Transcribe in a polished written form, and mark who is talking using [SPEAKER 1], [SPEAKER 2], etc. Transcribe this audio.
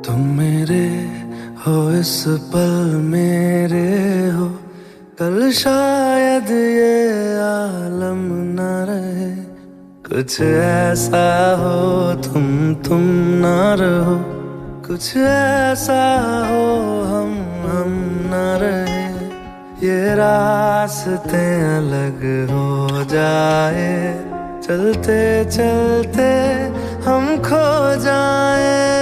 [SPEAKER 1] तुम मेरे हो इस पल मेरे हो, कल शायद ये आलम न रहे। कुछ ऐसा हो तुम ना रहो, कुछ ऐसा हो हम ना रहे। ये रास्ते अलग हो जाए, चलते चलते हम खो जाए।